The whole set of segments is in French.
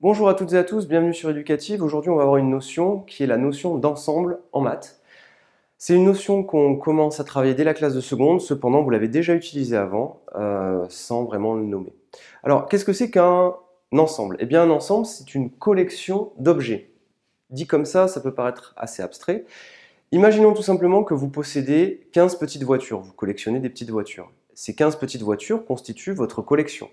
Bonjour à toutes et à tous, bienvenue sur Éducative. Aujourd'hui, on va avoir une notion qui est la notion d'ensemble en maths. C'est une notion qu'on commence à travailler dès la classe de seconde, cependant, vous l'avez déjà utilisée avant, sans vraiment le nommer. Alors, qu'est-ce que c'est qu'un ensemble? Eh bien, un ensemble, c'est une collection d'objets. Dit comme ça peut paraître assez abstrait. Imaginons tout simplement que vous possédez 15 petites voitures, vous collectionnez des petites voitures. Ces 15 petites voitures constituent votre collection.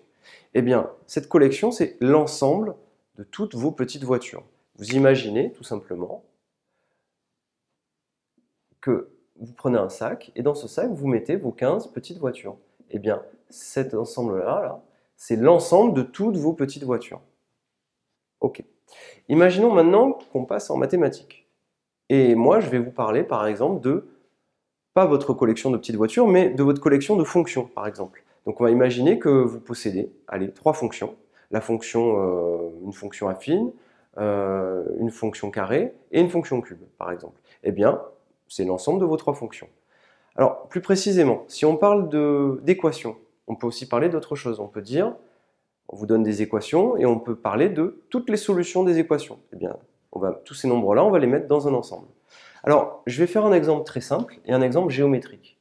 Eh bien, cette collection, c'est l'ensemble de toutes vos petites voitures. Vous imaginez tout simplement que vous prenez un sac et dans ce sac, vous mettez vos 15 petites voitures. Eh bien, cet ensemble-là, c'est l'ensemble de toutes vos petites voitures. Ok. Imaginons maintenant qu'on passe en mathématiques. Et moi, je vais vous parler, par exemple, de, pas votre collection de petites voitures, mais de votre collection de fonctions, par exemple. Donc, on va imaginer que vous possédez, allez, 3 fonctions. La fonction, une fonction affine, une fonction carrée et une fonction cube, par exemple. Eh bien, c'est l'ensemble de vos 3 fonctions. Alors, plus précisément, si on parle d'équations, on peut aussi parler d'autre chose. On peut dire, on vous donne des équations et on peut parler de toutes les solutions des équations. Eh bien, tous ces nombres-là, on va les mettre dans un ensemble. Alors, je vais faire un exemple très simple et un exemple géométrique.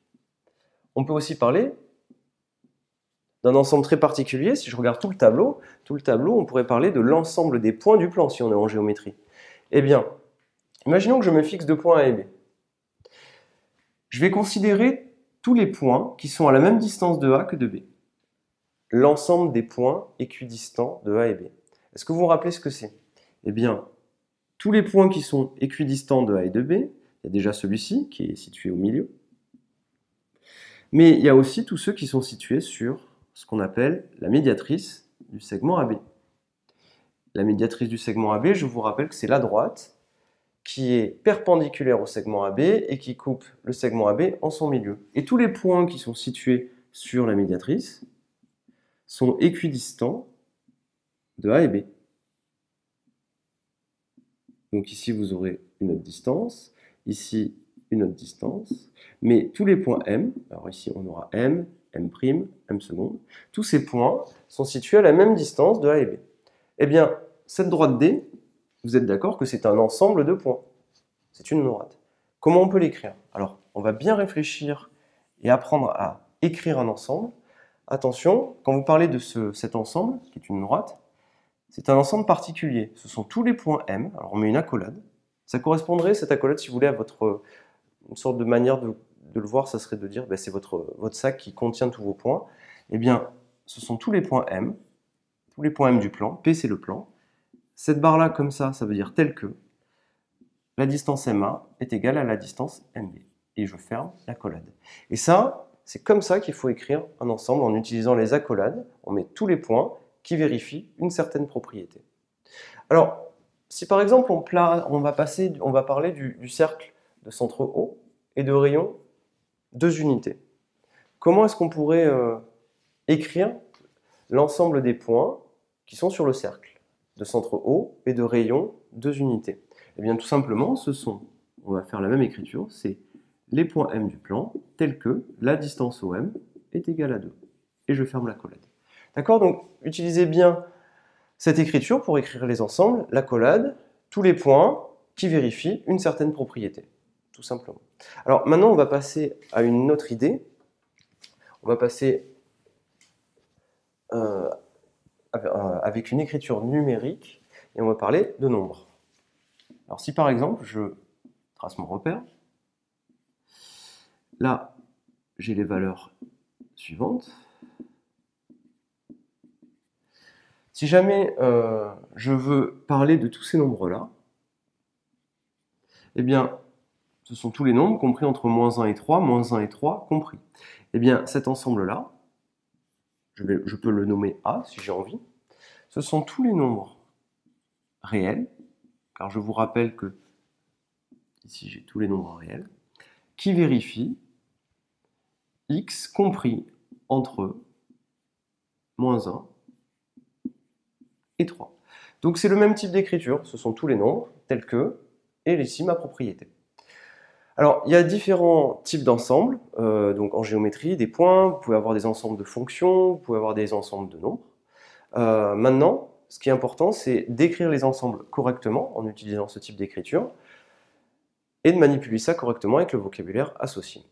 On peut aussi parler d'un ensemble très particulier. Si je regarde tout le tableau, on pourrait parler de l'ensemble des points du plan si on est en géométrie. Eh bien, imaginons que je me fixe 2 points A et B. Je vais considérer tous les points qui sont à la même distance de A que de B. L'ensemble des points équidistants de A et B. Est-ce que vous vous rappelez ce que c'est? Eh bien, tous les points qui sont équidistants de A et de B, il y a déjà celui-ci qui est situé au milieu, mais il y a aussi tous ceux qui sont situés sur ce qu'on appelle la médiatrice du segment AB. La médiatrice du segment AB, je vous rappelle que c'est la droite qui est perpendiculaire au segment AB et qui coupe le segment AB en son milieu. Et tous les points qui sont situés sur la médiatrice sont équidistants de A et B. Donc ici, vous aurez une autre distance, ici, une autre distance, mais tous les points M, alors ici, on aura M, M', M seconde, tous ces points sont situés à la même distance de A et B. Eh bien, cette droite D, vous êtes d'accord que c'est un ensemble de points. C'est une droite. Comment on peut l'écrire? Alors, on va bien réfléchir et apprendre à écrire un ensemble. Attention, quand vous parlez de cet ensemble, qui est une droite, c'est un ensemble particulier. Ce sont tous les points M. Alors, on met une accolade. Ça correspondrait, cette accolade, si vous voulez, à une sorte de manière de le voir, ça serait de dire, ben, c'est votre sac qui contient tous vos points. Eh bien, ce sont tous les points M du plan. P, c'est le plan. Cette barre-là, comme ça veut dire tel que la distance MA est égale à la distance MB. Et je ferme l'accolade. Et ça, c'est comme ça qu'il faut écrire un ensemble en utilisant les accolades. On met tous les points qui vérifient une certaine propriété. Alors, si par exemple on va parler du cercle de centre O et de rayon 2 unités. Comment est-ce qu'on pourrait écrire l'ensemble des points qui sont sur le cercle de centre O et de rayon 2 unités? Eh bien, tout simplement, on va faire la même écriture, c'est les points M du plan, tels que la distance OM est égale à 2. Et je ferme l'accolade. D'accord? Donc, utilisez bien cette écriture pour écrire les ensembles, l'accolade, tous les points qui vérifient une certaine propriété, tout simplement. Alors, maintenant, on va passer à une autre idée. On va passer avec une écriture numérique et on va parler de nombres. Alors si par exemple, je trace mon repère, là, j'ai les valeurs suivantes. Si jamais je veux parler de tous ces nombres-là, eh bien, ce sont tous les nombres compris entre -1 et 3, -1 et 3 compris. Eh bien, cet ensemble-là, je peux le nommer A si j'ai envie. Ce sont tous les nombres réels, car je vous rappelle que ici j'ai tous les nombres réels, qui vérifient x compris entre -1 et 3. Donc c'est le même type d'écriture, ce sont tous les nombres tels que, et ici ma propriété. Alors il y a différents types d'ensembles, donc en géométrie, des points, vous pouvez avoir des ensembles de fonctions, vous pouvez avoir des ensembles de nombres. Maintenant, ce qui est important, c'est d'écrire les ensembles correctement en utilisant ce type d'écriture et de manipuler ça correctement avec le vocabulaire associé.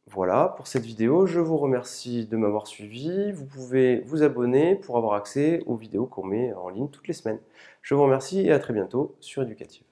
Voilà pour cette vidéo, je vous remercie de m'avoir suivi. Vous pouvez vous abonner pour avoir accès aux vidéos qu'on met en ligne toutes les semaines. Je vous remercie et à très bientôt sur Éducative.